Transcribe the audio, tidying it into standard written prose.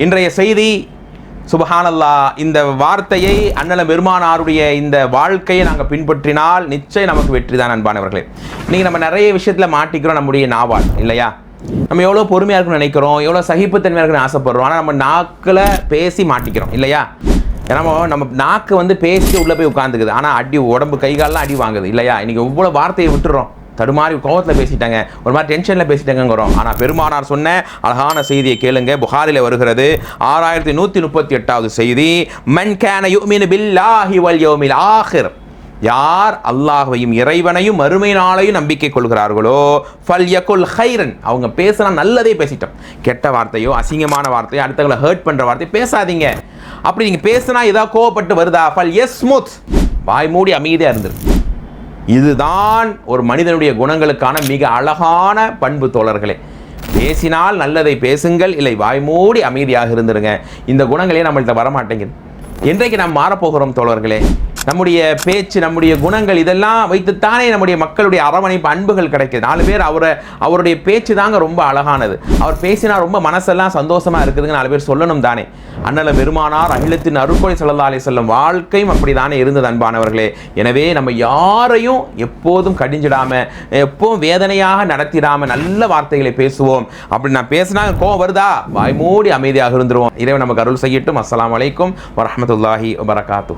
இன்றைய செய்தி சுபஹானல்லாஹ், இந்த வார்த்தையை அண்ணல் பெருமானாருடைய இந்த வாழ்க்கையை நாங்கள் பின்பற்றினால் நிச்சயம் நமக்கு வெற்றி தான் அன்பானவர்களே. இன்றைக்கி நம்ம நிறைய விஷயத்தில் மாட்டிக்கிறோம் நம்முடைய நாவால் இல்லையா. நம்ம எவ்வளோ பொறுமையாக இருக்குன்னு நினைக்கிறோம், எவ்வளோ சகிப்புத்தன்மையாக இருக்குன்னு ஆசைப்படுறோம். ஆனால் நம்ம நாக்கில் பேசி மாட்டிக்கிறோம் இல்லையா. நம்ம நாக்கு பேசி உள்ளே போய் உட்காந்துக்குது, ஆனால் அடி உடம்பு கை காலெலாம் அடி வாங்குது இல்லையா. இன்றைக்கி எவ்வளோ வார்த்தையை விட்டுறோம், தடுமாறி கோவத்தில் பேசிட்டாங்க, ஒரு மாதிரி டென்ஷனில் பேசிட்டாங்கிறோம். ஆனால் பெருமானார் சொன்ன அழகான செய்தியை கேளுங்க. புகாரில் வருகிறது 6138வது செய்தி. மன் கான யுமினு பில்லாஹி வல் யௌமில் ஆஹிர், யார் அல்லாஹ்வையும் இறைவனையும் மறுமை நாளையும் நம்பிக்கை கொள்கிறார்களோ ஃபல்யகுல் ஹைரன், அவங்க பேசினா நல்லதே பேசிட்டோம். கெட்ட வார்த்தையோ அசிங்கமான வார்த்தையோ அடுத்தவங்களை ஹர்ட் பண்ணுற வார்த்தையோ பேசாதீங்க. அப்படி நீங்கள் பேசினா ஏதாவது கோவப்பட்டு வருதா, ஃபல் யஸ்முத், வாய் மூடி அமைதியாக இருந்துரு. இதுதான் ஒரு மனிதனுடைய குணங்களுக்கான மிக அழகான பண்பு தோழர்களே. பேசினால் நல்லதை பேசுங்கள், இல்லை வாய் மூடி அமைதியாக இருந்துருங்க. இந்த குணங்களே நம்மள்கிட்ட வரமாட்டேங்குது. இன்றைக்கு நாம் மாறப்போகிறோம் தோழர்களே. நம்முடைய பேச்சு, நம்முடைய குணங்கள் இதெல்லாம் வைத்துத்தானே நம்முடைய மக்களுடைய அரவணைப்பு அன்புகள் கிடைக்குது. 4 பேர் அவருடைய பேச்சு தாங்க ரொம்ப அழகானது. அவர் பேசினா ரொம்ப மனசெல்லாம் சந்தோஷமாக இருக்குதுங்க 4 பேர் சொல்லணும் தானே. அண்ணல பெருமானார் அகிலத்தின் அருட்கொடை ஸல்லல்லாஹு அலைஹி வஸல்லம் வாழ்க்கையும் அப்படி தானே இருந்தது அன்பானவர்களே. எனவே நம்ம யாரையும் எப்போதும் கடிஞ்சிடாமல், எப்போதும் வேதனையாக நடத்திடாமல் நல்ல வார்த்தைகளை பேசுவோம். அப்படி நான் பேசினா கோவம் வருதா, வாய் மூடி அமைதியாக இருந்துருவோம். இறைவன் நமக்கு அருள் செய்யட்டும். அஸ்ஸலாமு அலைக்கும் வரஹ்மத்துல்லாஹி வபரகாத்துஹு.